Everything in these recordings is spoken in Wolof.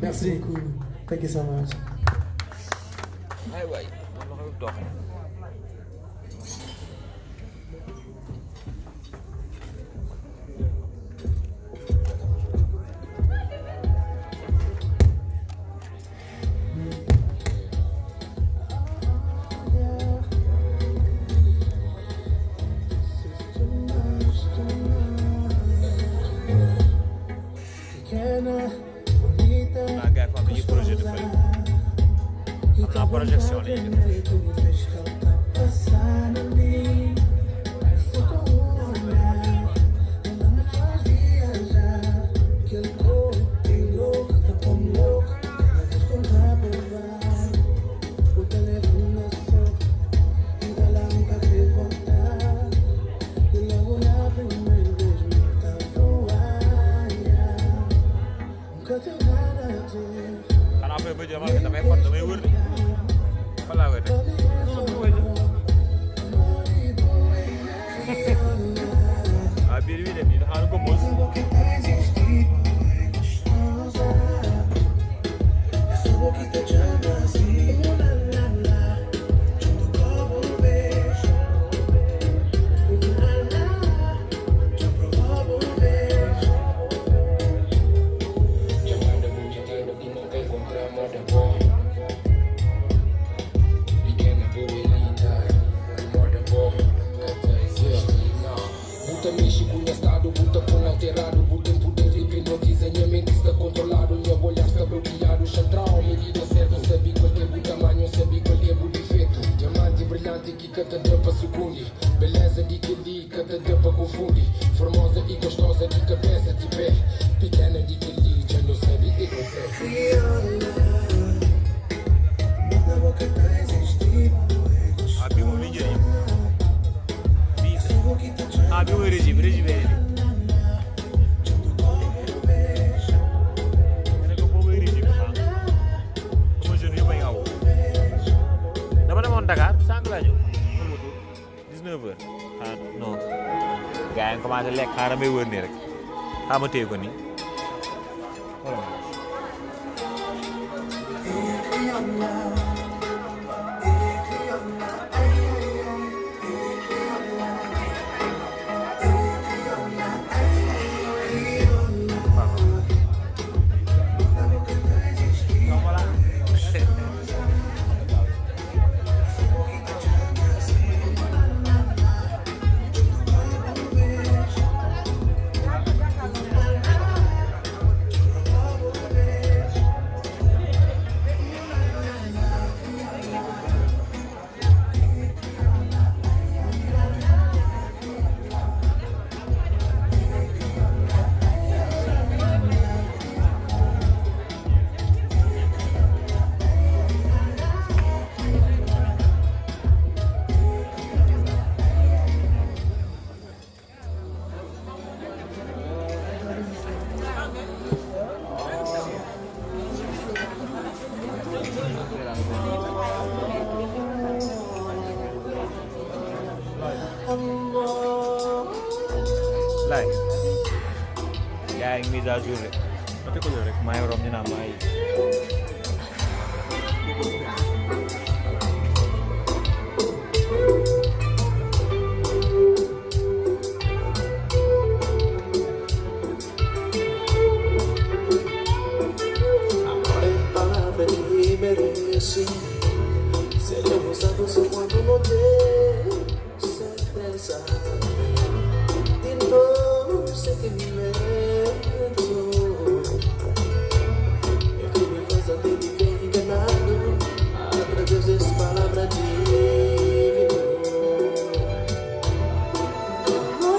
Merci beaucoup. Thank you so much. Projeção ali. Karena apa yang berjalan kita main também word. Fala word. A bir bir de hanım komuz. Beleza de que liga, te deu pra confundir. Formosa e gostosa de cabeça de pé. Pequena de que liga, não sabe e consegue. Abi um vídeo aí. Abi um regime velho. Era que o povo regime, tá? Como je não ia ao. Dama demoon Dakar sànq laa ñëw. 19h. Ah non. Gars yi commencé lekk xaaral may wër nii rek. Xaaral ma téye ko nii. Lai. Yang mise à jour. Tapi ko rek may rom ñu na may. Seria gostoso quando não tem certeza de novo sentimento. É que me faz até viver enganado através dessa palavra divina. Oh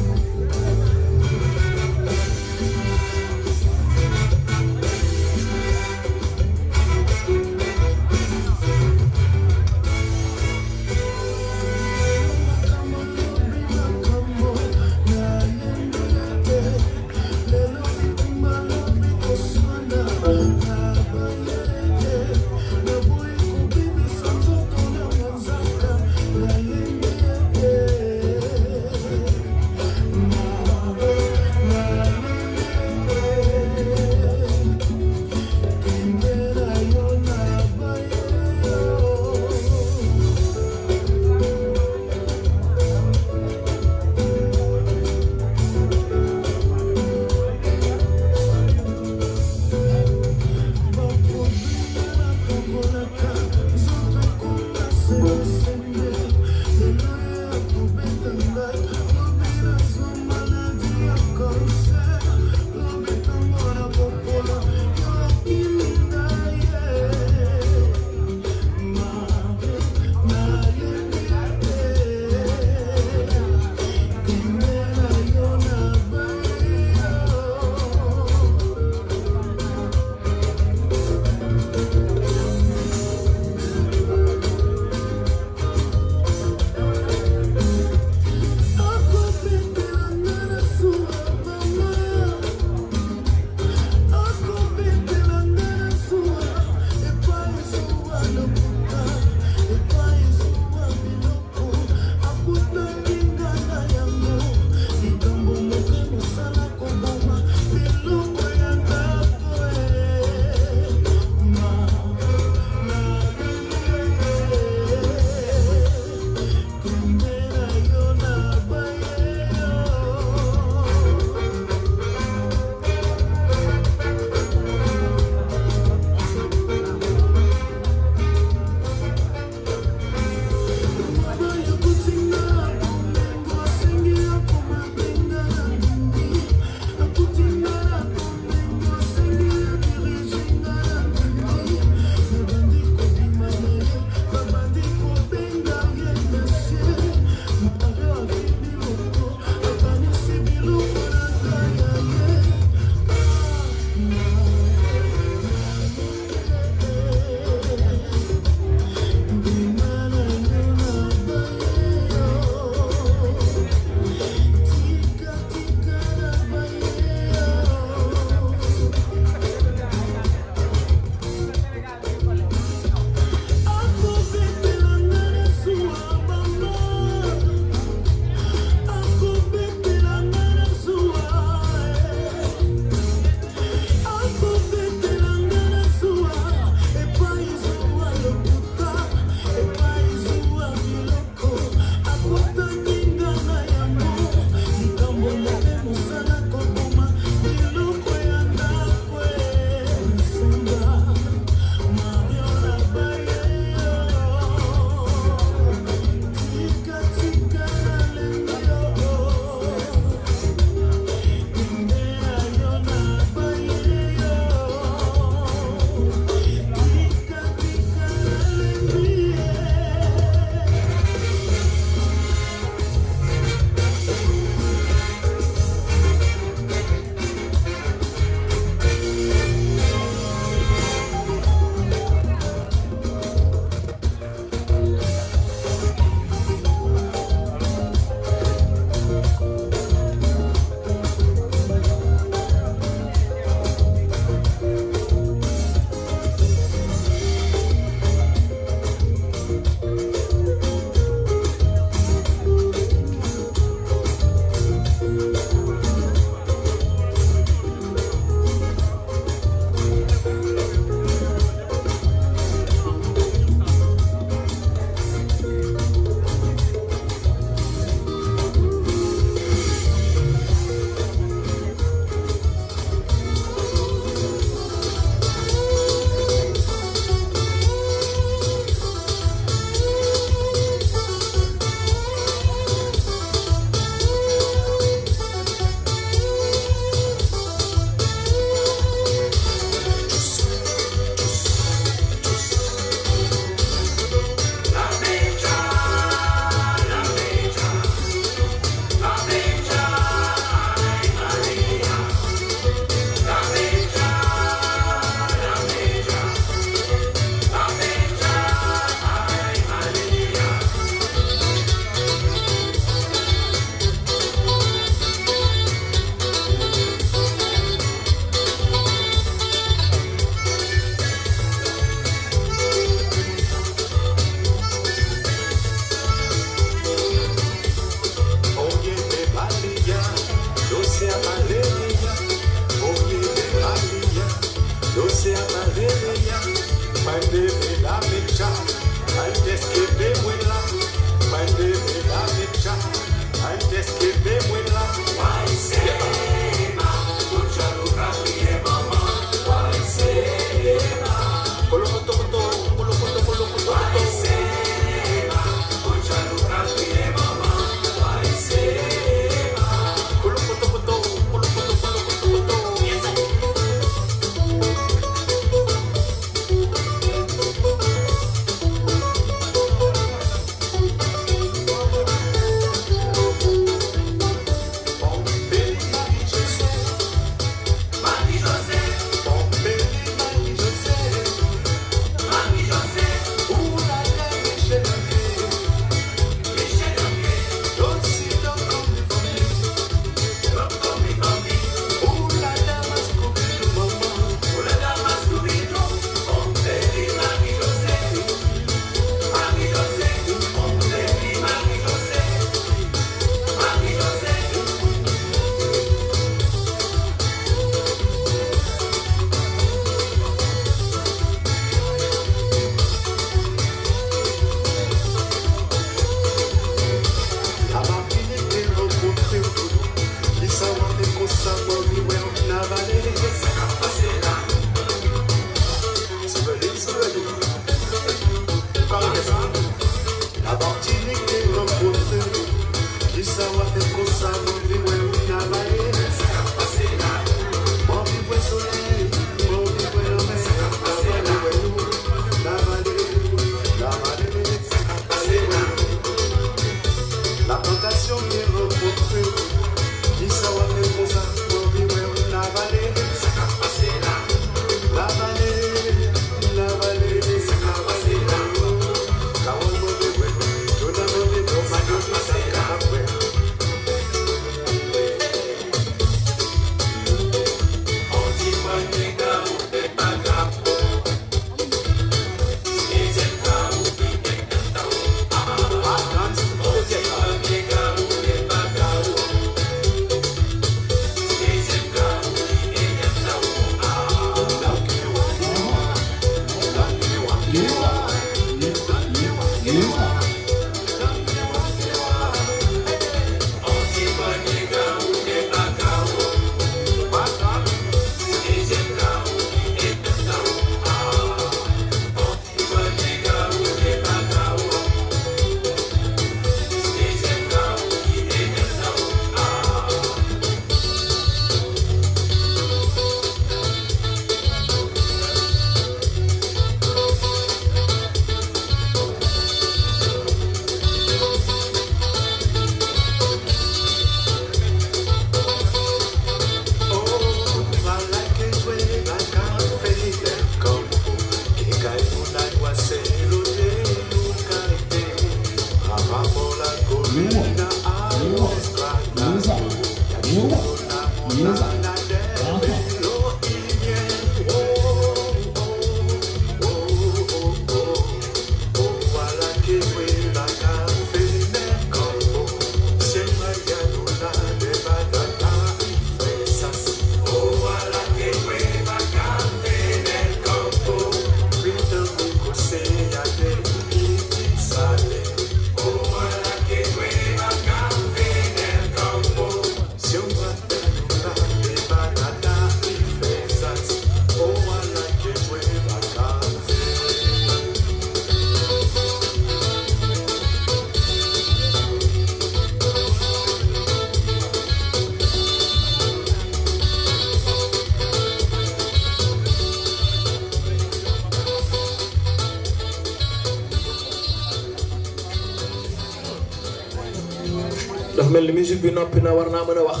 dafa mel ni musique bi noppi na war naa mën a wax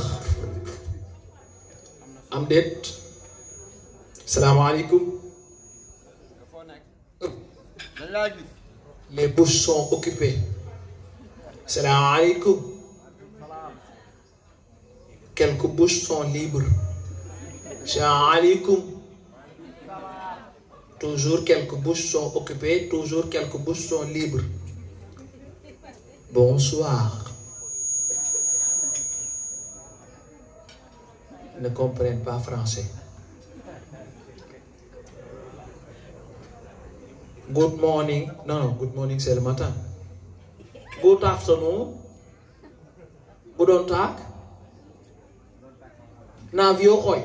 am déet salaamaaleykum les bouches sont occupées salaamaaleykum quelques bouches sont libres salaamaaleykum toujours quelques bouches sont occupées toujours quelques bouches sont libres bonsoir ne comprennent pas français. Good morning. No, good morning c'est le matin. Good afternoon. Guten Tag. Na vio koy.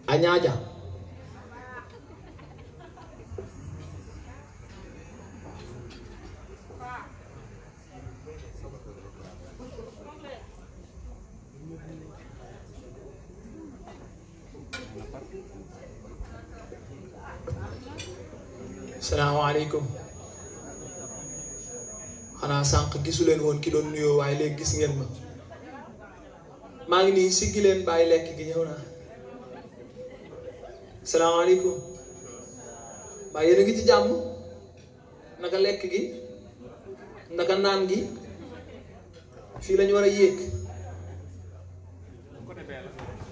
Anyaja. Assalamualaikum. Xanaa sànq gisu leen woon ki doon nuyoo waaye léegi gis ngeen ma maa ngi nii siggi leen bàyyi lekk gi ñëw naa. Assalamualaikum. Mbaa yéen a ngi ci jàmm naka lekk gi naka naan gi fii lañu war a yéeg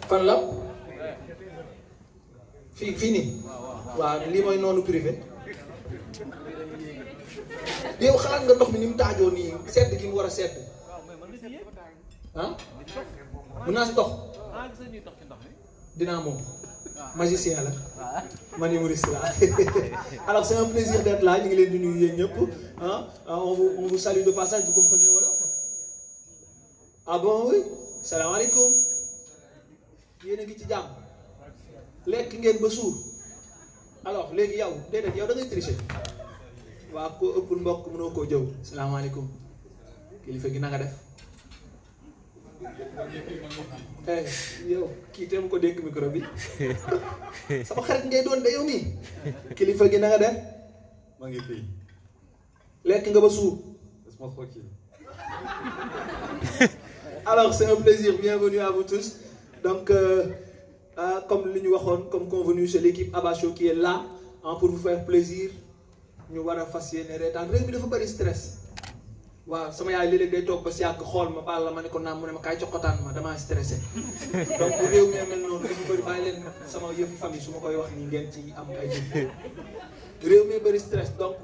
fan la fii nii waaw lii mooy noonu privé. yow xalaat nga ndox mi ni mu taajoo nii sedd gi mu war a sedd ah mën naa si dox dinaa moom magicien la man humoriste la. Alors c'est un plaisir d'être là ñu ngi leen di nuyu yéen ñëpp on vous salue de passage, vous comprenez wolof? Ah bon oui. Salaamaaleykum. yéen a ngi ci jàmm lekk ngeen ba suur alors léegi yow déedéet yow da ngay tricher. waa ko ëppul mbokk mënoo koo jëw. Salaamaaleykum kilifa gi na nga def. yow kii teem ko dénk micro bi sama xarit ngay doon de yow mii kilifa gi na nga def. maa ngi fi. lekk nga ba suur. laisse-moi tranquille. Alors c'est un plaisir, bienvenue à vous tous. Donc comme li ñu waxoon comme convenu, c'est l'équipe Abba Show qui est là pour vous faire plaisir. ñu war a fas yéene reetaan réew mi dafa bëri stress. waaw sama yaay léeg-léeg day toog ba si yàgg xool ma baal la ma ne ko naam mu ne ma kaay coqotaan ma damaa stressé. donc réew mi mel noonu dafa bëri bàyyi leen sama yëfu famille su ma koy wax nii ngeen ci am ay jëf. réew mi bëri stress donc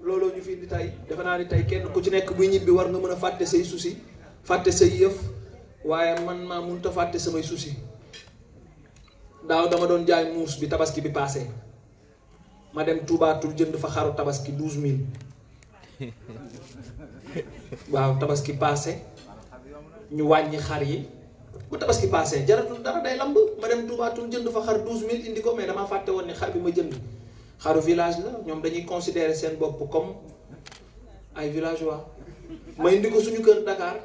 looloo ñu fi indi tey defe naa ni tey kenn ku ci nekk buy ñibbi war nga mën a fàtte say soucis fàtte say yëf waaye man maa mënut a fàtte samay soucis. daaw dama doon jaay muus bi tabaski bi passé ma dem Touba Toul jënd fa xaru tabaski 12000. waaw tabaski passé ñu wàññi xar yi bu tabaski passé jaratul dara day lamb ma dem Touba Toul jënd fa xar 12000 indi ko mais damaa fàtte woon ne xar bi ma jënd xaru village la ñoom dañuy considérer seen bopp comme ay villageois ma indi ko suñu kër Dakar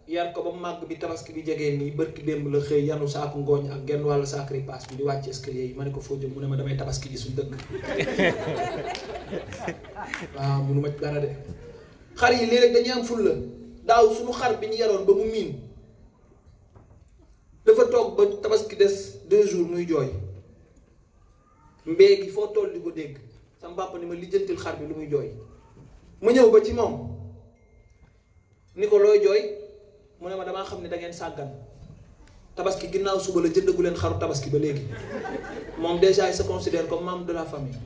yar ko ba màgg bi tabaski bi jegee nii bërki démb la xëy yanu saaku ngooñ ak genn wàllu saak ripaas bi di wàcc escalier yi ma ne ko foo jëm mu ne ma damay tabaski ji suñu dëkk. waaw munu ma dara de xar yi léeg-léeg dañuy am ful la daaw suñu xar bi ñu yaroon ba mu miin dafa toog ba tabaski des 2 jours muy jooy mbéy gi foo toll di ko dégg sama papa ni ma lijjantil xar bi lu muy jooy ma ñëw ba ci moom ni ko looy jooy mu ne ma damaa xam ne da ngeen sàggan tabaski ginnaaw suba la jëndagu leen xaru tabaski ba léegi moom déjà il se considère comme membre de la famille.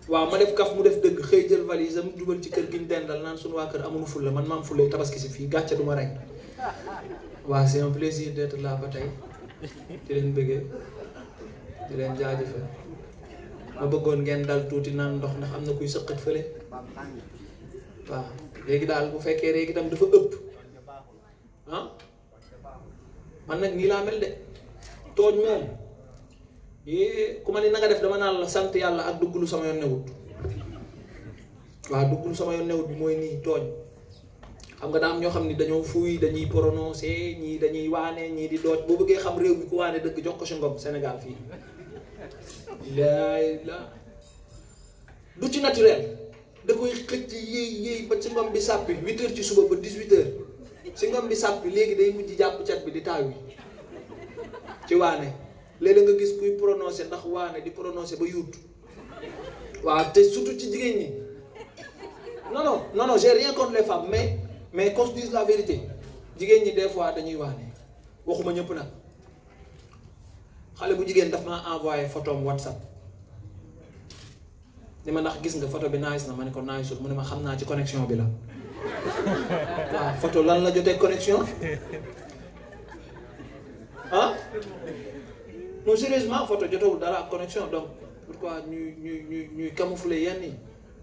waaw ma def kaf mu def dëgg xëy jël valise am jubal ci kër gi ñu dendal naan suñu waa kër amuñu fulla man maam fulla tabaski si fii gàcce du ma rey. waaw c'est un plaisir d'être là ba tey di leen bëggee di leen jaajëfal ma bëggoon ngeen dal tuuti naan ndox ndax am na kuy sëqat fële waaw léegi daal bu fekkee léegi itam dafa ëpp ah man nag nii laa mel de tooñ moom ku ma ni na nga def dama naan la sant yàlla ak duggulu sama yoon newut waaw duggulu sama yoon newut bi mooy nii tooñ xam nga daa am ñoo xam ni dañoo fuuy dañuy prononcé ñii dañuy waane ñii di dooj boo bëggee xam réew mi ku waane dëgg jox ko si ngom Sénégal fii laay la du ci naturel da koy xëcc yéey ba ci ngom bi sàppi 8h ci suba ba 18h si ngom bi sàppi léegi day mujj jàpp cat bi di taaw yi ci waane léeg-léeg nga gis kuy prononcé ndax waane di prononcé ba yuut waaw te surtout ci jigéen ñi non j'ai rien contre les femmes mais qu'on se dise la vérité jigéen ñi des fois dañuy waane waxuma ñëpp nag xale bu jigéen daf ma envoyé photo am WhatsApp ni ma ndax gis nga photo bi nice na ma ne ko nice mu ne ma xam naa ci connexion bi la waaw photo lan la jotee connexion ah non sérieusement photo jotawul dara ak connexion donc pourquoi ñuy camoufler yenn yi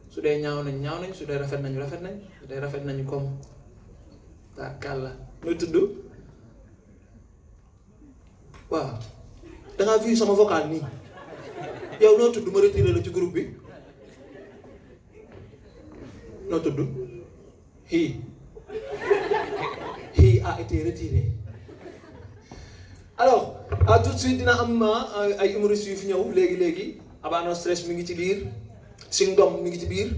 su dee ñaaw nañ su dee rafet nañ su dee rafet nañu comme daa kàlla nooy tudd waaw dangaa vu sama vocal nii yow noo tudd ma retiré la ci groupe bi noo tudd he a été retiré. Alors tout de suite dina am ay humoristes yu fi ñëw léegi Abano Stress mi ngi ci biir Singdom mi ngi ci biir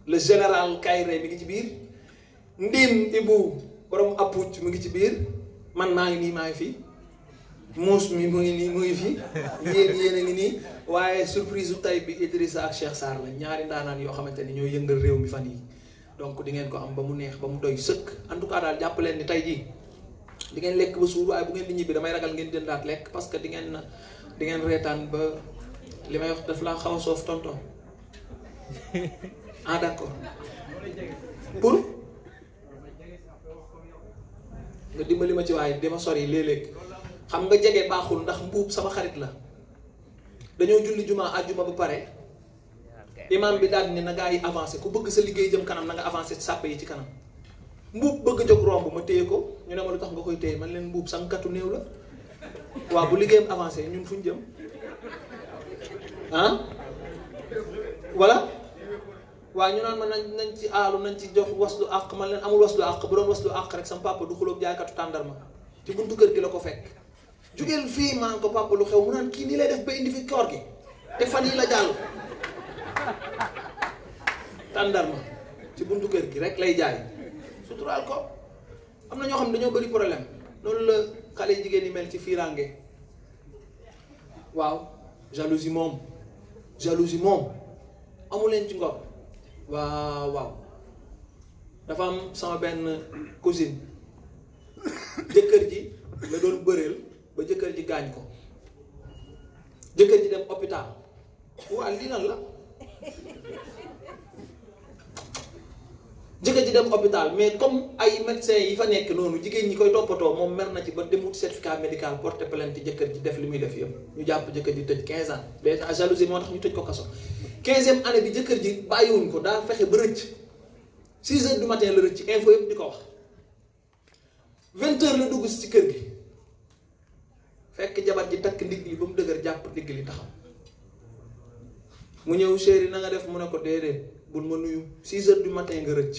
le général Kayré mi ngi ci biir Ndim Ibou borom Apouch mi ngi ci biir man maa ngi fi Mous mi mu ngi fi yéen a ngi nii waaye surprise u tay bi Idrissa ak Cheikh Sarr la ñaari ndaanaan yoo xamante ni ñoo yëngal réew mi fan yi donc di ngeen ko am ba mu neex ba mu doy sëkk en tout cas daal jàpp leen ni tey jii di ngeen lekk ba suur waaye bu ngeen di ñibbi damay ragal ngeen jëndaat lekk parce que di ngeen reetaan ba li may wax daf laa xaw a soof tonton ah d'accord pour nga dimbali ma ci waaye dama sori léeg-léeg xam nga jege baaxul ndax mbuub sama xarit la dañoo julli juma àjjuma ba pare imam bi daal ni na gaa yi avancé ku bëgg sa liggéey jëm kanam na nga avancé sàppe yi ci kanam mbuub bëgg jóg romb ma téye ko ñu ne ma lu tax nga koy téye man leen mbuub sànkatu néew la waaw bu liggéeyam avancé ñun fuñ jëm ah voilà waaw ñu naan ma nañ ci aalu nañ ci jox waslu àq man leen amul waslu àq bu doon waslu àq rek sama papa du xulóog jaaykatu tàndarma ci buntu kër gi la ko fekk jugeel fii maan ko papa lu xew mu naan kii nii lay def ba indi fi koor gi te fan yi la jàll tàndarma ci buntu kër gi rek lay jaay suturaal ko am na ñoo xam ne dañoo bëri problème noonu la xale jigéen yi mel ci fiiraange waaw jalousie moom amu leen ci ngor waaw dafa am sama benn cousine jëkkër ji la doon bëreel ba jëkkër ji gaañ ko jëkkër ji dem hôpital waa lii lan la jëkkër ji dem hôpital mais comme ay médecins yi fa nekk noonu jigéen ñi koy toppatoo moom mer na ci ba demut certificat médical porté plainte jëkkër ji def li muy def yëpp ñu jàpp jëkkër ji tëj 15 ans déjà jalousie moo tax ñu tëj ko kaso 15e année bi jëkkër ji bàyyiwuñ ko daa fexe ba rëcc 6 heures du matin la rëcc info yëpp di ko wax 20 heures la dugg ci kër gi fekk jabar ji takk ndigg li ba mu dëgër jàpp ndigg li taxaw mu ñëw chéri na nga def mu ne ko déedéet bul ma nuyu 6 heures du matin nga rëcc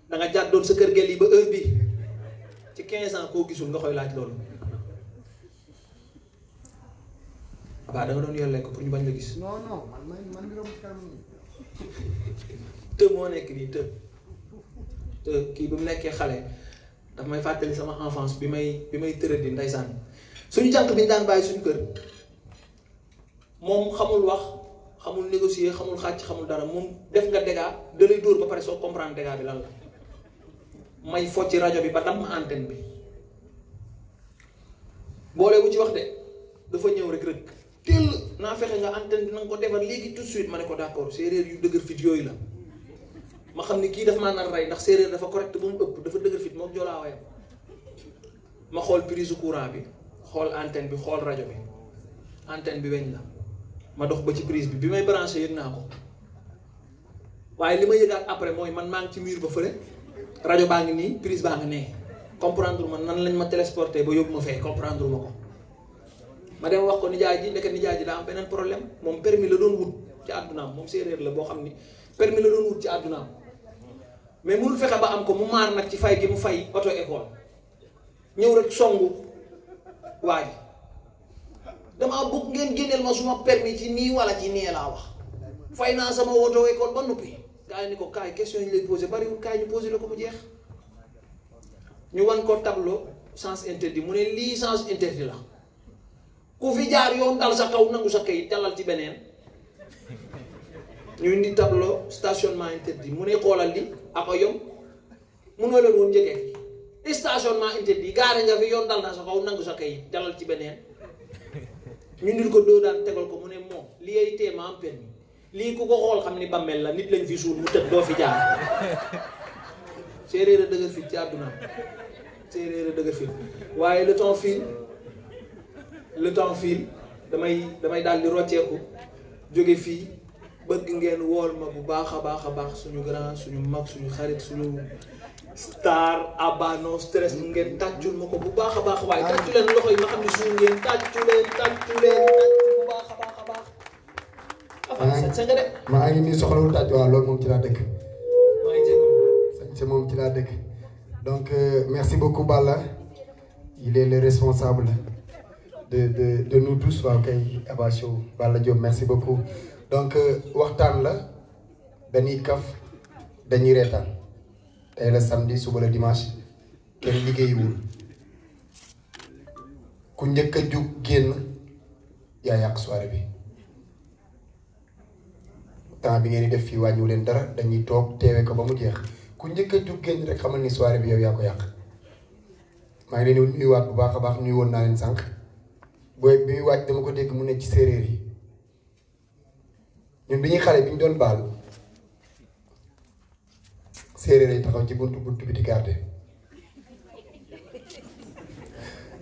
da nga jàddoon sa kër gel yi ba heure bi ci 15 ans koo gisul nga koy laaj loolu abaa da nga doon yolle ko pour ñu bañ la gis non man di romb kanam të moo nekk nii të kii bi mu nekkee xale daf may fàttali sama enfance bi may tëradi ndeysaan suñu jànq bi ñu daan bàyyi suñu kër moom xamul wax xamul négocier xamul xàcc xamul dara moom def nga dégâts da lay dóor ba pare soo comprendre dégâts bi lan la may focc rajo bi ba damm antenne bi boole bu ci wax de dafa ñëw rek teel naa fexe nga antenne bi na nga ko defar léegi tout de suite ma ne ko d'accord séeréer yu dëgër fit yooyu la ma xam ni kii dafa maa nar rey ndax séeréer dafa correct ba mu ëpp dafa dëgër fit moom joolaawayam ma xool prise courant bi xool antenne bi xool rajo bi antenne bi weñ la ma dox ba ci prise bi may branché yëg naa ko waaye li ma yëgaat après mooy man maa ngi ci mur ba fële rajo baa ngi nii prise baa ngi nee comprendre ma nan lañ ma télésporté ba yóbbu ma fee comprendre ma ko ma dem wax ko nijaay ji ndeke nijaay ji daa am beneen problème moom permis la doon wut ci àddunaam moom séeréer la boo xam ni permis la doon wut ci àddunaam mais mënul fexe ba am ko mu maar nag ci fay gi mu fay auto école ñëw rek songu waa ji damaa bëgg ngeen génneel ma suma permis ci nii wala ci nee laa wax fay naa sama auto école ba noppi gars yi ni ko kaay question yi ñu lay posé bariwul kaay ñu posé la ko mu jeex ñu wan ko tableau sens interdit mu ne lii sens interdit la ku fi jaar yoon dal sa kaw nangu sa kayit dalal ci beneen ñu indi tableau stationnement interdit mu ne xoolal li ak a yom munoo leen woon njëkkee stationnement interdit gaare nga fi yoon dal na sa kaw nangu sa kayit dalal ci beneen ñu ndil ko doo daan tegal ko mu ne moom li ay téema am permis lii ku ko xool xam ni bammel la nit lañ fi suul mu tëdd doo fi jaar séeréer a dëgër fit ci àdduna séeréer a dëgër fit waaye le temps file damay daal di rocceeku jóge fii bëgg ngeen wool ma bu baax a baax suñu grand suñu mag suñu xarit suñu star Abba No Stress ngeen tàccul ma ko bu baax a baax waaye tàccu leen loxo yi ma xam ne suñu ngeen tàccu leen bu baax a baax sañ nga de maa ngi nii soxlawul tàcc waaw loolu moom ci laa dëkk maa ngi jégalu sañ moom ci laa dëkk donc merci beaucoup Balla il est le responsable de nous tous waaw kay Abba Show Balla Diop merci beaucoup donc waxtaan la dañuy kaf dañuy reetaan tey la samedi suba la dimanche kenn liggéeyiwul ku njëkk a jug génn yaa yàq soirée bi temps bi ngeen di def fii wàññiwu leen dara dañuy toog teewe ko ba mu jeex ku njëkk a jug génn rek xamal ni soirée bi yow yaa ko yàq maa ngi leen di nuyuwaat bu baax a baax nuyu woon naa leen sànq booy bi muy wàcc dama ko dégg mu ne ci séeréer yi ñun bi ñuy xale bi ñu doon baal séeréer yi taxaw ci buntu bi di garder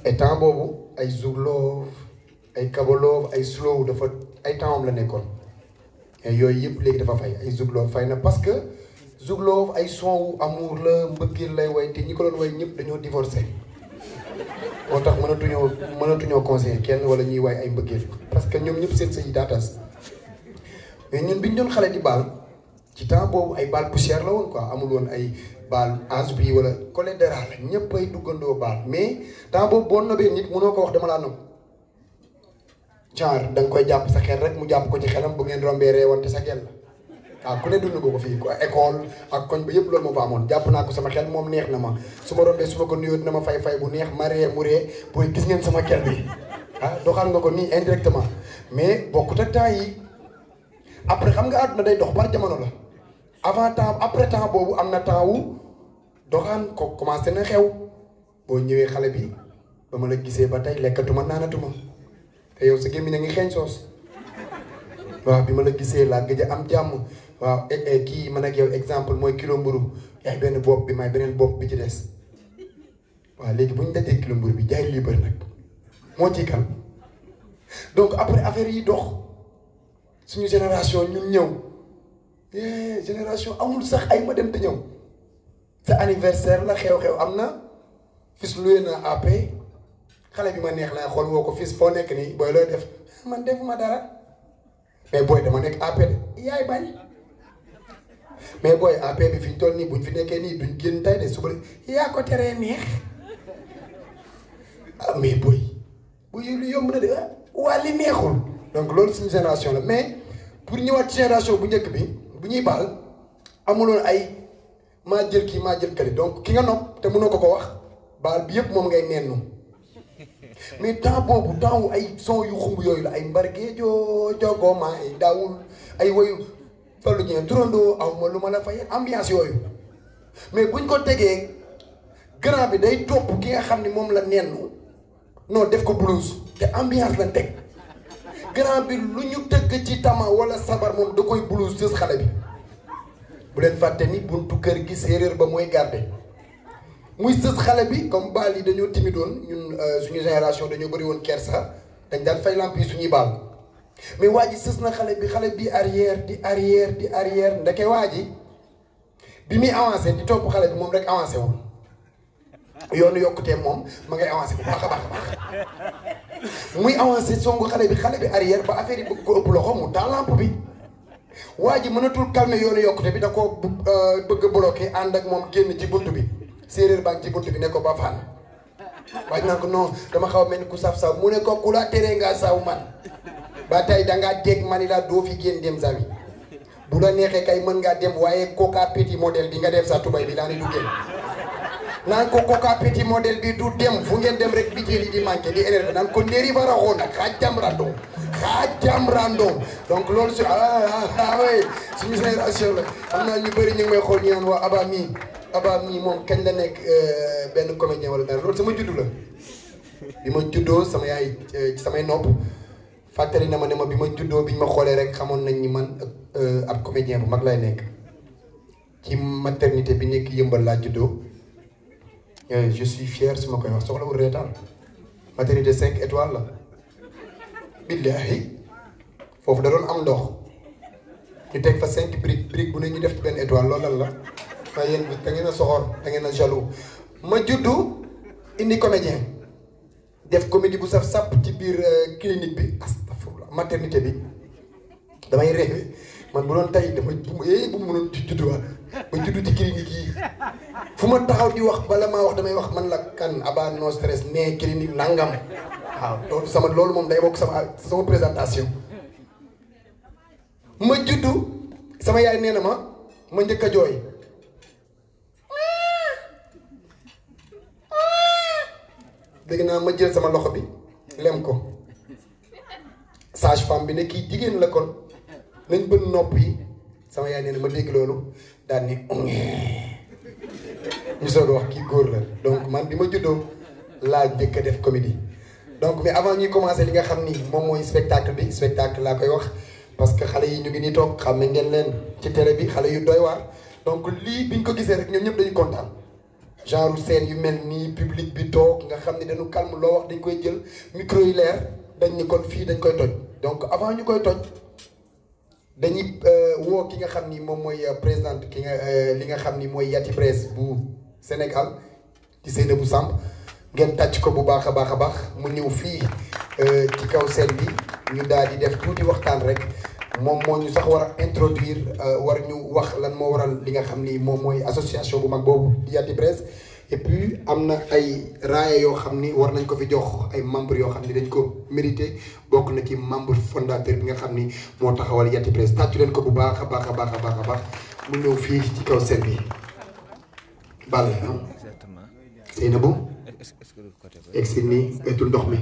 et temps boobu ay Zouglov ay Kabolov ay Slow dafa ay temps am la nekkoon et yooyu yëpp léegi dafa fay ay Zouglov fay na parce que Zouglov ay son wu amour la mbëggeel lay way te ñi ko doon way ñëpp dañoo divorcé moo tax mënatuñoo conseiller kenn wala ñuy way ay mbëggeel parce que ñoom ñëpp seen sëy yi daa tas mais ñun bi ñu doon xale di baal ci temps boobu ay baal poussière la woon quoi amul woon ay baal âge bi wala colédéral la ñëpp ay duggandoo baal mais temps boobu boo nobee nit mënoo ko wax dama laa nob genre da nga koy jàpp sa xel rek mu jàpp ko ci xelam bu ngeen rombee reewante sa gel la waaw ku ne dund ko fii quoi école ak koñ ba yëpp loolu moo fa amoon jàpp naa ko sama xel moom neex na ma su ma rombee su ma ko nuyoo dina ma fay bu neex ma ree mu ree booy gis ngeen sama gel bi doxal nga ko nii indirectement mais bokkut ak temps yi après xam nga àdduna day dox par jamono la avant temps après temps boobu am na temps wu doxaan ko commencé na xew boo ñëwee xale bi ba ma la gisee ba tey lekkatuma naanatuma te yow sa gémmiñ a ngi xeeñ soos waaw bi ma la gisee laa gëj a am jàmm waaw kii man ak yow exemple mooy kilo mburu yaay benn bopp bi may beneen bopp bi ci des waaw léegi bu ñu dajee kilo mburu bi jaay lii bëri nag moo ci kan donc après affaire yi dox suñu génération ñun ñëw génération amul sax ay ma dem te ñëw sa anniversaire la xew-xew am na fis luye na AP xale bi ma neex laa xool woo ko fis foo nekk nii booy looy def man defuma dara mais booy dama nekk AP de yaay bañ mais booy AP bi fi ñu toll nii buñ fi nekkee nii duñ génn tay de suba yaa ko teree neex mais booy lu yomb na de waa li neexul donc loolu suñu génération la mais pour ñëwaat ci génération bu njëkk bi bu ñuy baal amuloon ay maa jël kii maa jël kële donc ki nga nopp te mënoo ko wax baal bi yëpp moom ngay nennu mais temps boobu temps wu ay son yu xumb yooyu la ay mbargee jogo maa ay daawul ay woyu fallu ñeen turandoo aw ma lu ma la fay ambiance yooyu mais buñ ko tegee grand bi day topp ki nga xam ni moom la nennu non def ko blues te ambiance la teg grand bi lu ñu tëgg ci tama wala sabar moom da koy blues sës xale bi bu leen fàtte ni buntu kër gi séeréer ba mooy garde muy sës xale bi comme baal yi dañoo timidoon ñun suñu génération dañoo bëri woon kersa dañ daan fay lamp yi suñuy baal mais waa ji sës na xale bi arrière di arrière ndeke waa ji bi muy avancé di topp xale bi moom rek avancé wul yoonu yokkutee moom ma ngay avancé bu baax a baax muy avancé songu xale bi arrière ba affaire yi bëgg ko ëpp loxo mu taal lampe bi waa ji mënatul calmer yoonu yokkute bi da koo bëgg a bloqué ànd ak moom génn ci bunt bi séeréer baa ngi ci bunt bi ne ko ba fan waaj naa ko non dama xaw a mel ni ku saf saw mu ne ko ku la teree ngaa saw man ba tey dangaa dégg mani la doo fi génn dem sawi bu la neexee kay mën ngaa dem waaye Coca Petit modèle di nga def sa tubay bi daane du génn naan ko Coca Petit modèle bi du dem fu ngeen dem rek bijéel yi di manqué di énervé naan ko ndéeri fa raxoon nag xaajam rando donc loolu su oui suñu génération la am naa ñu bëri ñu ngi may xool ñu naan waa Abba mii moom kañ la nekk benn comédien wala dara loolu sama juddu la bi ma juddoo sama yaay samay nopp fàttali na ma ne ma bi ma juddoo bi ñu ma xoolee rek xamoon nañ ni man ab comédien bu mag lay nekk ci maternité bi nekk Yëmbal laa juddoo je suis fier su ma koy wax soxlawul reetaan maternité 5 étoiles la billahi foofu da doon am ndox ñu teg fa 5 briques bu ne ñu def ci benn étoile loolu lan la waaye yéen da ngeen a soxor da ngeen a jaloux ma juddu indi comédien def comédie bu saf sàpp ci biir clinique bi astafurlah maternité bi damay rêvé man bu doon tay dama bu mu mënoon judduwaat ba juddu ci clinique yi fu ma taxaw di wax bala maa wax damay wax man la kan Aba no stress nee clinique nangam waaw loolu moom day bokk sama présentation ma juddu sama yaay nee na ma njëkk a jooy dégg naa ma jël sama loxo bi lem ko sage femme bi ne kii jigéen la kon nañ bën nopp yi sama yaay nee na ma dégg loolu daal ni ñu soog a wax kii góor la donc man bi ma juddoo laa njëkk a def comédie donc mais avant ñuy commencer li nga xam ni moom mooy spectacle bi spectacle laa koy wax parce que xale yi ñu ngi nii toog xam ne ngeen leen ci télé bi xale yu doy waar donc lii biñ ko gisee rek ñoom ñëpp dañu kontaan genre scène yu mel nii public bi toog nga xam ne dañu calme loo wax dañ koy jël micro yi leer dañ ni kon fii dañ koy toj donc avant ñu koy toj dañuy woo ki nga xam ni moom mooy présidente li nga xam ni mooy Yati Presse bu Sénégal ci Seynabou Samb ngeen tàcc ko bu baax a baax a baax mu ñëw fii ci kaw scène bi ñu daal di def tuuti waxtaan rek moom moo ñu sax war a introduire war ñu wax lan moo waral li nga xam ni moom mooy association bu mag boobu di Yati Presse et puis am na ay raaya yoo xam ni war nañ ko fi jox ay membres yoo xam ni dañ ko mérité bokk na ci membre fondateur bi nga xam ni moo taxawal Yati Presse tàccu leen ko bu baax a baax a baax a baax a baax mu ñëw fii ci kaw scène bi Balla Seynabou egg si nii wetu ndox mi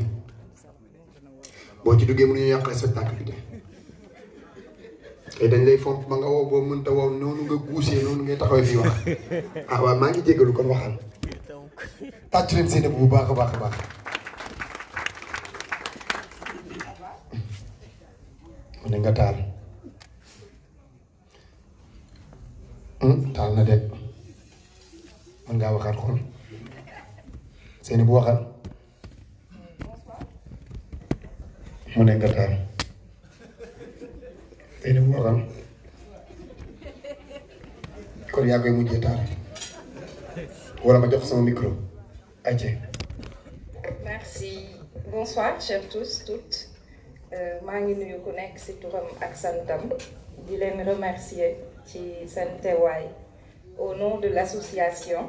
boo ci duggee mënuñu yàqale spectacle bi de tey dañ lay fomp ma nga wow boo mënta wow noonu nga guusee noonu ngay taxawee fii wax ah waaw maa ngi jéggalu kon waxal tàcc leen Seynabou bu baax a baax a baax mu ne nga taal taal na de mën ngaa waxaat xool Seynabou waxal mu ne nga taal Seynabou waxal kon yaa koy mujjee taal wala ma jox sama micro ayca. Merci. Bonsoir chers tous, toutes. maa ngi nuyu ku nekk ci turam ak santam di leen remercier ci seen teewaay au nom de l'association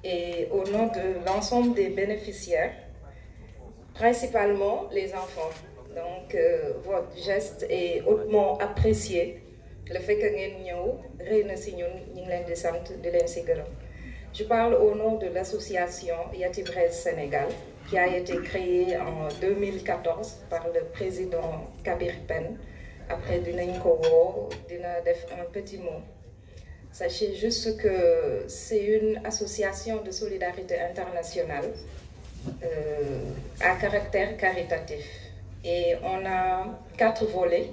et au nom de l'ensemble des bénéficiaires, principalement les enfants. Donc votre geste est hautement apprécié. Le fait que ngeen ñëw rëy na ci ñun ñu ngi leen di sant di leen ci gërëm. Je parle au nom de l'association Yati Presse Sénégal qui a été créée en 2014 par le président Kabir Pène. Après dinañ ko woo dina def un petit mot. Sachez juste que c'est une association de solidarité internationale à caractère caritatif. Et on a 4 volets.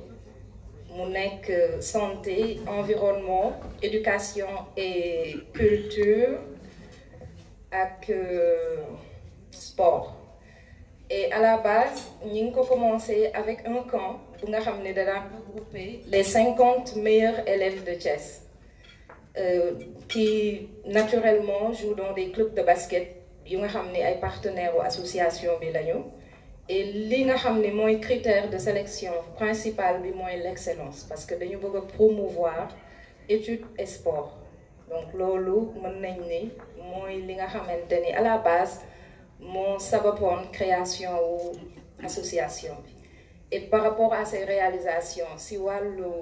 Mu nekk santé, environnement, éducation et culture ak sport. Et à la base ñi ngi ko commencé avec un camp bu nga xam ne dana regrouper les 50 meilleurs élèves de Thiès qui naturellement jouent dans des clubs de basket yu nga xam ne ay partenaires u association bi lañu. Et li nga xam ne mooy critère de sélection principal bi mooy l'excellence parce que dañu bëgg a promouvoir études et sport. Donc loolu mën nañ ni mooy li nga xamante ni à la base moo sababoon création wu association bi. Et par rapport à ces réalisations si wàllu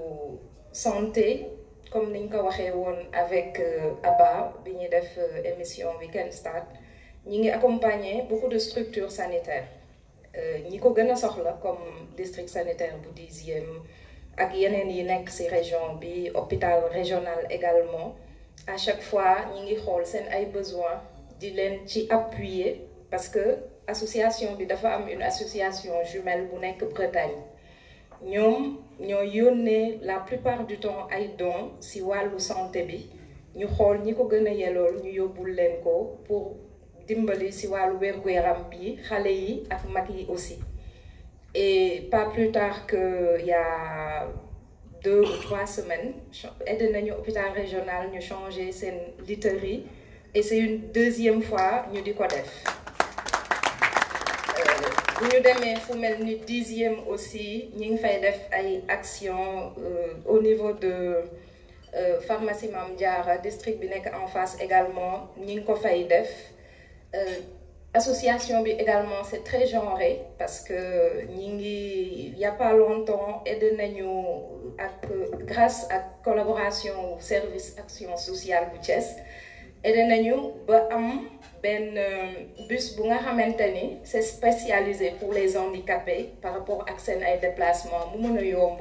santé comme niñ ko waxee woon avec Aba bi ñuy def émission Weekend Start ñi ngi accompagner beaucoup de structures sanitaires. ñi ko gën a soxla comme district sanitaire bu 10e ak yeneen yi nekk ci région bi hôpital régional également à chaque fois ñi ngi xool seen ay besoins di leen ci appuyer parce que association bi dafa am une association jumelle bu nekk Bretagne ñoom ñoo yónnee la plupart du temps ay dons ci wàllu santé bi ñu xool ñi ko gën a yelool ñu yóbbul leen ko pour dimbali ci wàllu wér-gu-yaram bi xale yi ak mag yi aussi Et pas plus tard qu'il y a 2 ou 3 semaines, aidé nañu hôpital régional ñu changer seen literie et c'est une deuxième fois ñu di ko def. Bu ñu demee fu mel ni 10e aussi ñi ngi fay def ay actions au niveau de pharmacie Mame Diarra district bi nekk en face également ñi ngi ko fay def. Association bi également c'est très genré parce que ñi ngi il y a pas longtemps aidé nañu ak grâce à collaboration au service action sociale bu Thiès aidé nañu ba am benn bus bu nga xamante ni c'est spécialisé pour les handicapés par rapport ak seen ay déplacements mu mën a yomb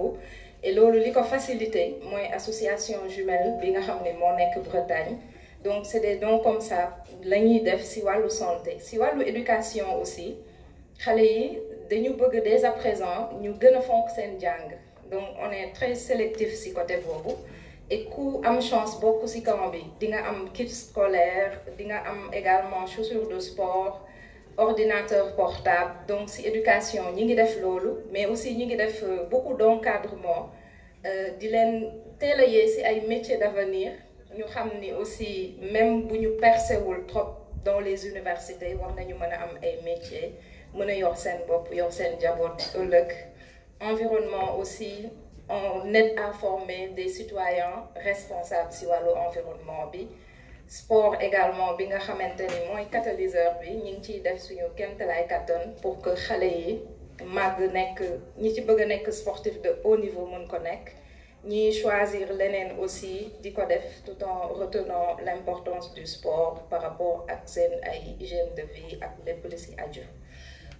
et loolu li ko facilité mooy association jumelle bi nga xam ne moo nekk Bretagne. Donc c'est des dons comme ça la ñuy def si wàllu santé si wàllu éducation aussi xale yi dañu bëgg dès à présent ñu gën a fonk seen jàng donc on est très sélectif si côté boobu et ku am chance bokk si camp bi di nga am kit scolaire di nga am également chaussures de sport ordinateur portable donc si éducation ñi ngi def loolu mais aussi ñi ngi def beaucoup d'encadrement di leen teel a yee si ay métiers d'avenir. Ñu xam ni aussi même bu ñu percewul trop dans les universités war nañu mën a am ay métiers mën a yor seen bopp yor seen njaboot ëllëg environnement aussi on aide à former des citoyens responsables si wàllu environnement bi sport également bi nga xamante ni mooy catalyseur bi ñu ngi ciy def suñu kéemtalaay kattan pour que xale yi màgg nekk ñi ci bëgg a nekk sportif de haut niveau mën ko nekk ñi choisir leneen aussi di ko def tout en retenant l'importance du sport par rapport ak seen ay hygiène de vie ak lépp li si aju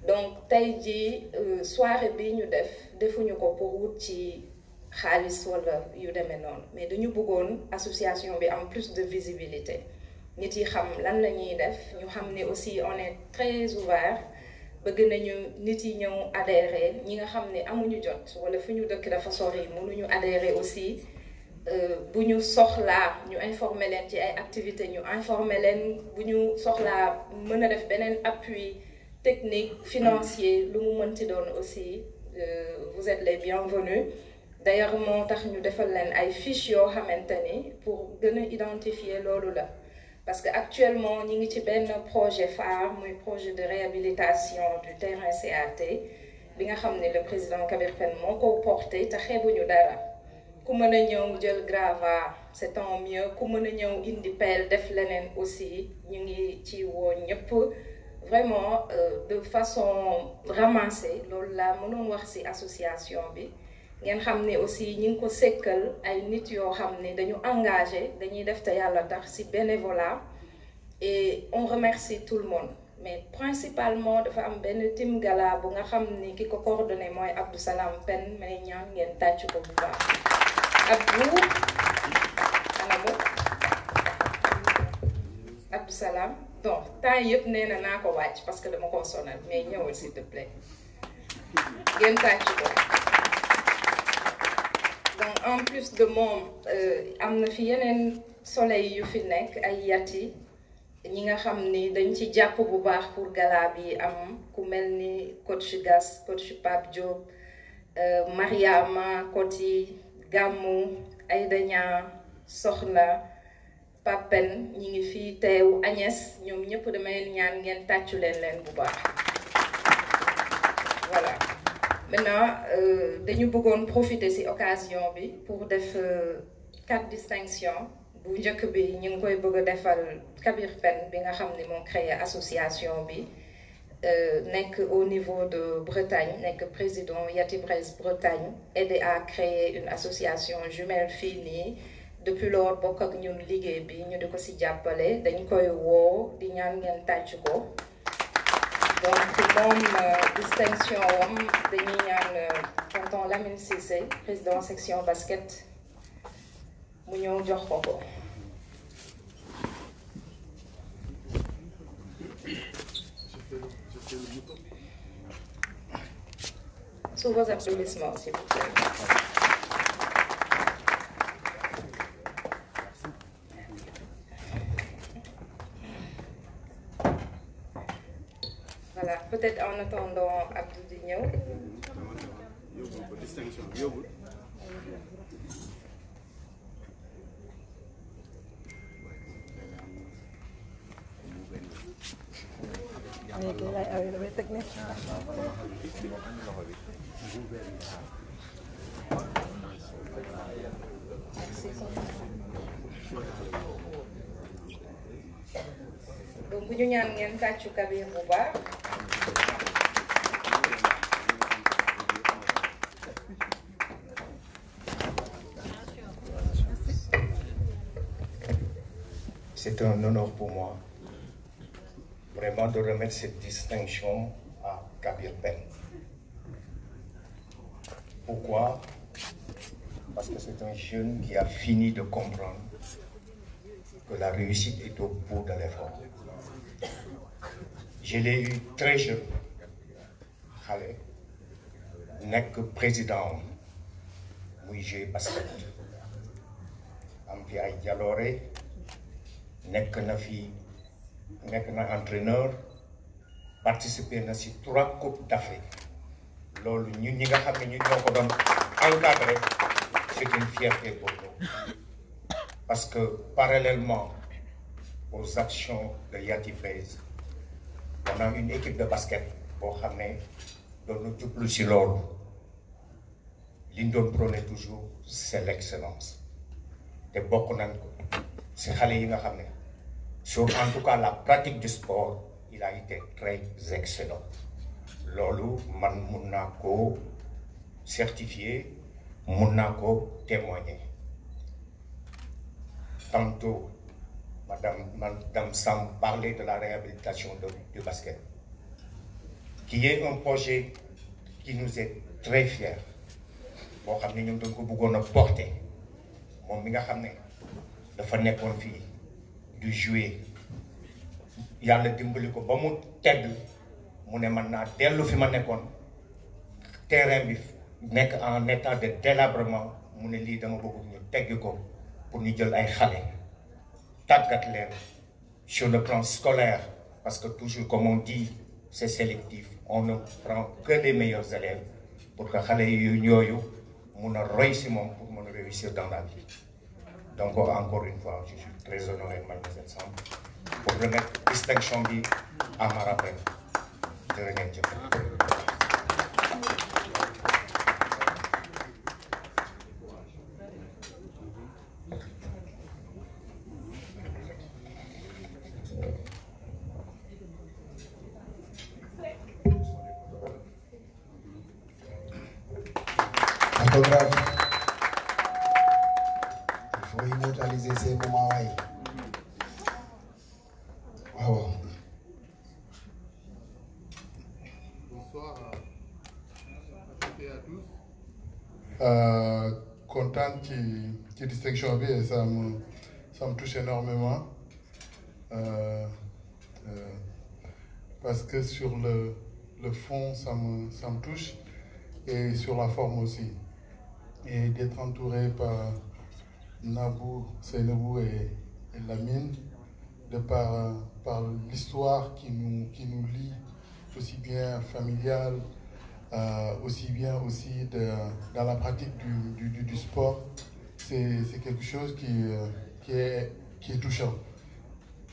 donc tey jii soirée bi ñu defuñu ko pour wut ci xaalis wala yu demee noonu mais dañu bëggoon association bi am plus de visibilité nit yi xam lan la ñuy def ñu xam ne aussi on est très ouvert bëgg nañu nit yi ñëw adhérer ñi nga xam ne amuñu jot wala fu ñu dëkk dafa sori mënuñu adhérer aussi bu ñu soxlaa ñu informer leen ci ay activités ñu informer leen bu ñu soxlaa mën a def beneen appui technique financier lu mu mënti doon aussi vous êtes les bienvenus d'ailleurs moo tax ñu defal leen ay fiches yoo xamante ni pour gën a identifier loolu la parce que actuellement ñi ngi ci benn projet phare muy projet de réhabilitation du terrain CAT bi nga xam ne le président Kabir Pène moo ko porté te xeebuñu dara ku mën a ñëw jël gravat c'est tant mieux ku mën a ñëw indi pelle def leneen aussi ñu ngi ci woo ñëpp vraiment de façon ramassée loolu laa mënoon wax ci association bi ngeen xam ne aussi ñi ngi ko sekkal ay nit yoo xam ne dañu engagé dañuy def te yàlla tax ci bénévolat et on remercie tout le monde mais principalement dafa am benn team gala bu nga xam ni ki ko coordonné mooy Abdou Salam Pen may ñaan ngeen tàcc ko bu baax Abdou anamu Abdou Salam donc temps yëpp nee na naa ko wàcc parce que dama ko sonal mais ñëwal s'il te plaît ngeen tàcc ko donc en plus de moom am na fi yeneen soleil yu fi nekk ay yati ñi nga xam ni dañ ci jàpp bu baax pour gala bi am ku mel ni coach Gas coach Pape Diop Mariama Koti Gamou Aïda Niang Soxna Papen ñi ngi fii teew Agnès ñoom ñëpp damay ñaan ngeen tàccu leen bu baax voilà maintenant dañu bëggoon profiter ci occasion bi pour def 4 distinctions bu njëkk bi ñu ngi koy bëgg a defal Kabir Pène bi nga xam ne moo créé association bi nekk au niveau de Bretagne nekk président Yati Brest Bretagne aidé à créer une association jumelle fii nii depuis lors bokk ak ñun liggéey bi ñu di ko ci jàppale dañ koy woo di ñaan ngeen tàcc ko donc moom distinction wam dañuy ñaan tonton Lamine Cissé président section basket mu ñëw jox ko ko. Sous vos applaudissements, s'il vous plaît. Voilà, peut-être en attendant Abdou di ñëw. Donc bu ñu ñaan ngeen tàccu Kabir bu baax. C'est un honneur pour moi, vraiment, de remettre cette distinction à Kabir Ben. Pourquoi? Parce que c'est un jeune qui a fini de comprendre que la réussite est au bout de l'effort. Je l'ai eu très jeune, xale nekk président muy jouer basket am fi ay jaloore nekk na entraîneur, participer na ci 3 coupes d'Afrique. loolu ñun ñi nga xam ne ñu ñoo ko doon encadré, c'est une fierté pour nous. Parce que parallèlement aux actions de Yati Base, on a une équipe de basket boo xam ne doon na jublu ci loolu. Li ñu doon prôné toujours, c'est l'excellence. te bokk nañ ko ci xale yi nga xam ne sur en tout cas la pratique du sport, il a été très excellent. loolu man mun naa ko certifier, mun naa ko témoigner. Tantôt Madame Sam parlait de la réhabilitation du basket, qui est un projet qui nous est très fier. boo xam ne ñoom dañ ko bëggoon a porter moom mi nga xam ne dafa nekkoon fii du jouer yàlla dimbali ko ba mu tedd mu ne man naa dellu fi ma nekkoon terrain bi nekk en état de délabrement mu ne lii dama bëgg ñu teggi ko pour ñu jël ay xale tàggat leen sur le plan scolaire, parce que toujours comme on dit c'est sélectif, on ne prend que les meilleurs élèves pour que xale yu ñooyu mun a roy si moom pour mun a réussir dans la vie. Donc encore une fois, je suis très honoré, mademoiselle Samb, pour remettre distinction bi à ma rappel. jërë ngeen jëf. Photographe, il faut immortaliser ces moments waay. Waaw. Bonsoir à toutes et à tous. Content qui distinction bi et ça me touche énormément. Parce que sur le fond ça me touche et sur la forme aussi. Et d'être entouré par Nabou, Seynabou et Lamine, de par l'histoire qui nous lie, aussi bien familiale, aussi bien aussi dans la pratique du sport, c'est quelque chose qui est touchant.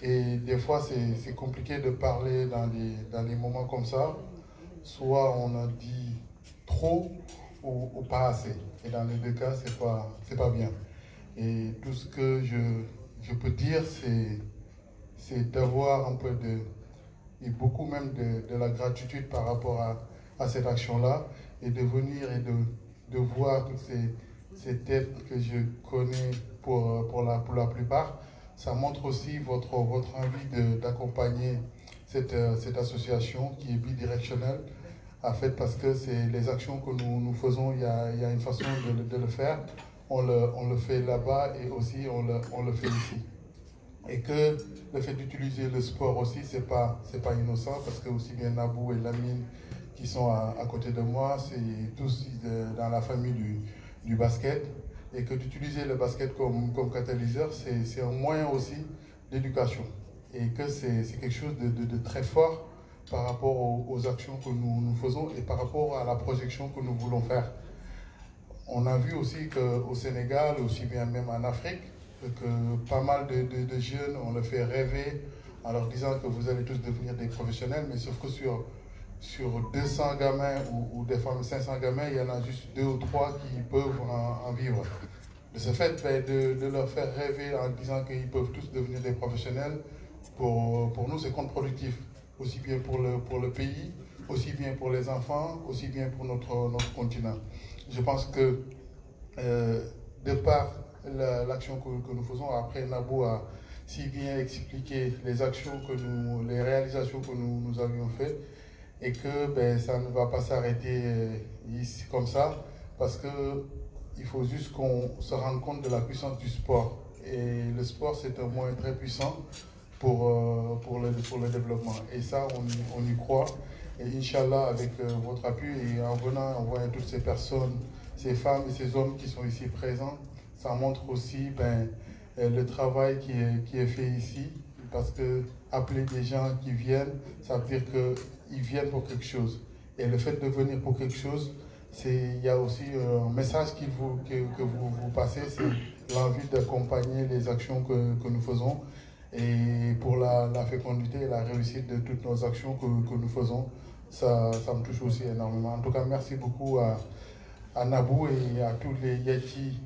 Et des fois c'est compliqué de parler dans des moments comme ça. Soit on a dit trop ou pas assez. Et dans les deux cas, c'est pas bien. Et tout ce que je peux dire, c'est d'avoir un peu et beaucoup même de la gratitude par rapport à cette action-là, et de venir et de voir toutes ces têtes que je connais pour la plupart. Ça montre aussi votre envie d'accompagner cette association qui est bidirectionnelle. En fait, parce que c'est les actions que nous faisons, il y a une façon de le faire. On le fait là-bas et aussi on le fait ici. Et que le fait d'utiliser le sport aussi, c'est pas innocent, parce que aussi bien Nabou et Lamine qui sont à côté de moi, c'est tous dans la famille du basket. Et que d'utiliser le basket comme catalyseur, c'est un moyen aussi d'éducation. Et que c'est quelque chose de très fort. par rapport aux actions que nous faisons et par rapport à la projection que nous voulons faire. On a vu aussi qu'au Sénégal, aussi bien même en Afrique, que pas mal de jeunes, on les fait rêver en leur disant que vous allez tous devenir des professionnels, mais sauf que sur 200 gamins ou des fois 500 gamins, il y en a juste 2 ou 3 qui peuvent en vivre. De ce fait, de leur faire rêver en disant qu'ils peuvent tous devenir des professionnels, pour nous c'est contre-productif, aussi bien pour le pays, aussi bien pour les enfants, aussi bien pour notre continent. Je pense que de par l'action que nous faisons, après Nabou a si bien expliqué les actions les réalisations que nous avions faites, et que ça ne va pas s'arrêter ici comme ça, parce qu'il faut juste qu'on se rende compte de la puissance du sport. Et le sport, c'est un moyen très puissant pour le développement. Et ça, on y croit. Et Inch'Allah, avec votre appui et en voyant toutes ces personnes, ces femmes et ces hommes qui sont ici présents, ça montre aussi le travail qui est fait ici. Parce que appeler des gens qui viennent, ça veut dire qu'ils viennent pour quelque chose. Et le fait de venir pour quelque chose, il y a aussi un message que vous passez, c'est l'envie d'accompagner les actions que nous faisons. Et pour la fécondité et la réussite de toutes nos actions que nous faisons, ça me touche aussi énormément. En tout cas, merci beaucoup à Nabou et à tous les Yeti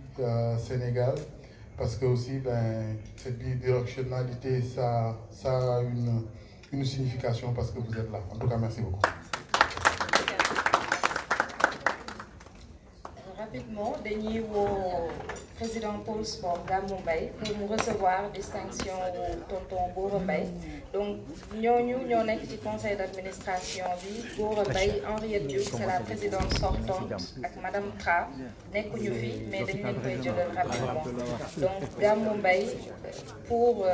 Sénégal, parce que aussi, cette bidirectionnalité, ça a une signification parce que vous êtes là. En tout cas, merci beaucoup. Rapidement, dañuy woo président Pôle Sport Gamou Mbaye pour mu recevoir distinction tonton Gora Mbaye. Donc ñooñu ñoo nekk ci conseil d'administration bi. Gora Mbaye, Henriette Diouf, c'est la présidente sortante, ak madame Kra nekkuñu fi mais dañ leen koy jëlal rapidement. Donc Gamou Mbaye pour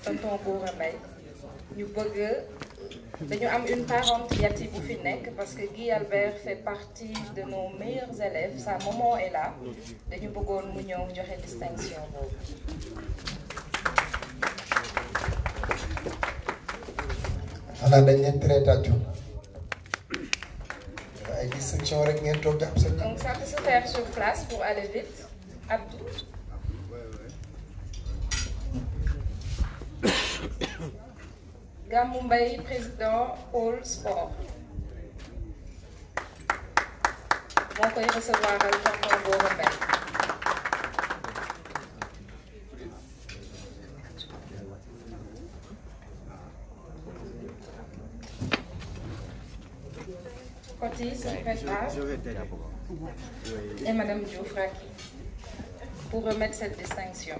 tonton Gora Mbaye ñu bëgg dañu am une parente Yati bu fi nekk parce que Guy Albert fait partie de nos meilleurs élèves, sa maman est là, dañu bëggoon mu ñëw joxe distinction boobu. xanaa dañ leen tere tàccu ay distinction rek ngeen toog jàpp sa. Donc ça peut se faire sur place pour aller vite. Abdou. Gamou Mbaye, président Pôle Sport. moo koy recevoir ak tonton Gora Mbaye. Cotis se prépare et madame Diouf Raki pour remettre cette distinction.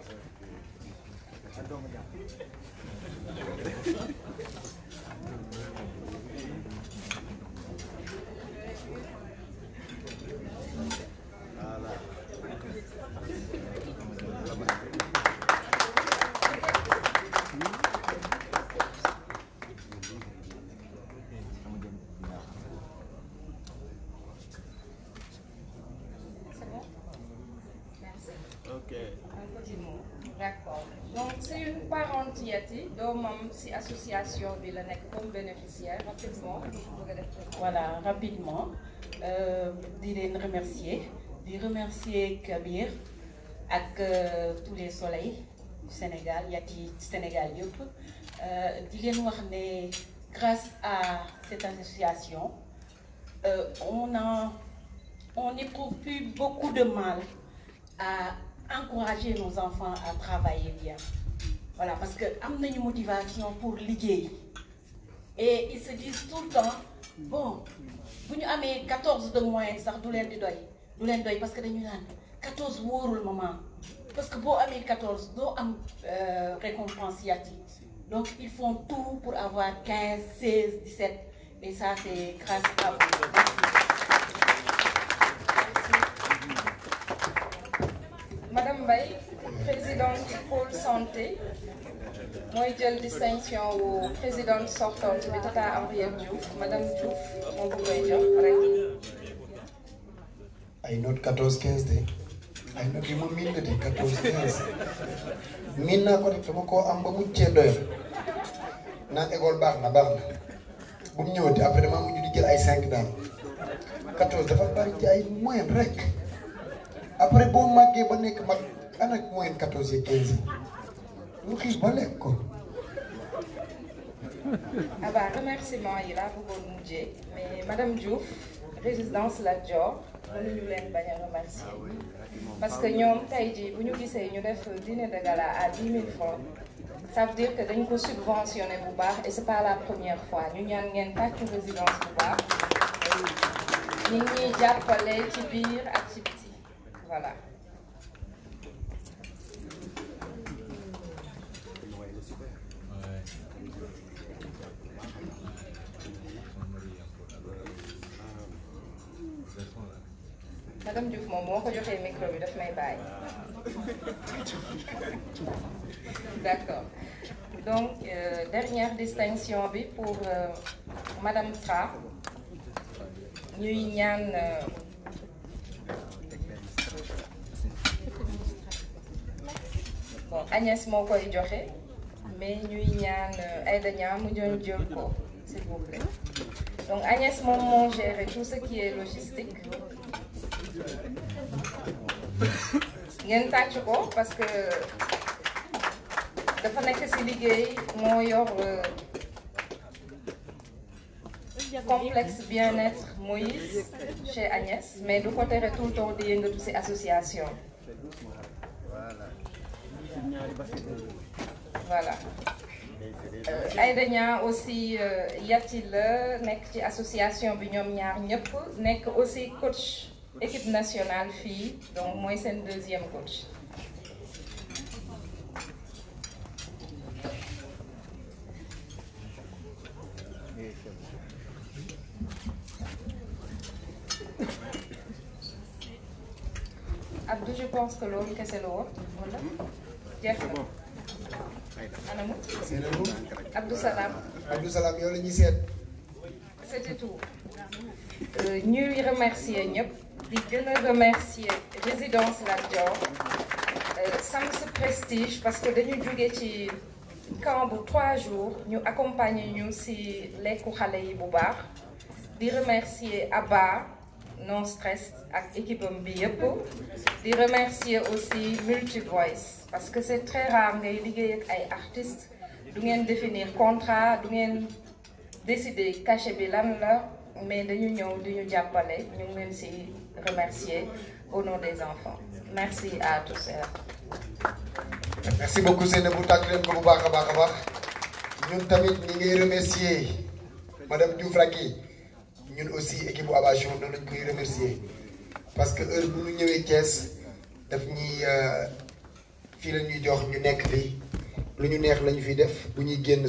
D'accord. Donc c'est une parente Yati, doomam ci association bi la nekk comme bénéficiaire rapidement. Voilà, rapidement. Di leen remercier Kabir ak tous les soleils du Sénégal, Yati Sénégal yëpp. Di leen wax ne grâce à cette association, on n'éprouve plus beaucoup de mal à encourager nos enfants à travailler bien. Voilà, parce que am nañu motivation pour liggéey. Et ils se disent tout le temps, bon, bu ñu amee 14 de moyenne sax du leen doy parce que dañu naan 14 wóorul maman. Parce que boo amee 14 doo am récompense Yati. Donc ils font tout pour avoir 15, 16, 17. Et ça c'est grâce à vous. Madame Mbaye, présidente du pôle santé, mooy jël distinction wu présidente sortante bi Tata Henriette Diouf. Madame Diouf moo ko koy jox rek. ay note 14 15 de ay note yi ma miin na de 14 15 miin naa ko rek dama koo am ba mu cee doyal naan école baax na bu mu ñëwati après damaa mujj di jël ay 5 daal 14 dafa bari ci ay moyenne rek après boo màggee ba nekk mag ana moyenne 14 et 15 lu xiif ba lekk ko. ah bah remerciement yi laa bëggoon mujjee mais madame Diouf résidence Lat Dior mënuñu leen bañ a remercier parce que ñoom tey jii bu ñu gisee ñu def dîner de gala à 10 000 francs ça veut dire que dañ ko subventionné bu baax et c'est pas la première fois ñu ñaan ngeen tàccu résidence bu baax nit ñi jàppale ci biir ak ci biti voilà. Madame Diouf moom moo ko joxee micro bi daf may bàyyi. D'accord. Donc dernière distinction bi pour Madame Tra ñuy ñaan bon Agnès moo koy joxe mais ñuy ñaan Aïda Niang mu doon jël ko s'il vous plaît. Donc Agnès moom moo géré tout ce qui est logistique. ngeen tàcc ko parce que dafa nekk ci liggéey moo yor complexe bien-être Moïse chez Agnès mais du ko tere tout le temps di yëngatu ci association voilà Aïda Niang aussi yatti la nekk ci association bi ñoom ñaar ñëpp nekk aussi coach équipe nationale fille donc mooy seen deuxième coach. Abdou je pense que loolu kese la woon wala jeex na anamu Abdou Salam yow la ñuy seet. c'était tout ñuy remercier ñëpp. di gën a remercier résidence Lat Dior Sams Prestige parce que dañu jóge ci camp bu 3 jours ñu accompagner ñu ci lekku xale yi bu baax di remercier Abba non stress ak équipe am bi yëpp di remercier aussi Multivoice parce que c'est très rare ngay liggéey ak ay artistes du ngeen définir contrat du ngeen décider cachet bi lan la mais dañu ñëw di ñu jàppale ñu ngi leen ci remercier au nom des enfants merci à tous et à toutes. merci beaucoup Seynabou tàcc leen ko bu baax a baax a baax ñun tamit ñi ngay remercier madame Diouf Racky ñun aussi équipe bu Abba Show noonu lañ koy remercier parce que heure bu ñu ñëwee Thiès daf ñuy fii la ñuy jox ñu nekk fii lu ñu neex la ñu fiy def bu ñuy génn.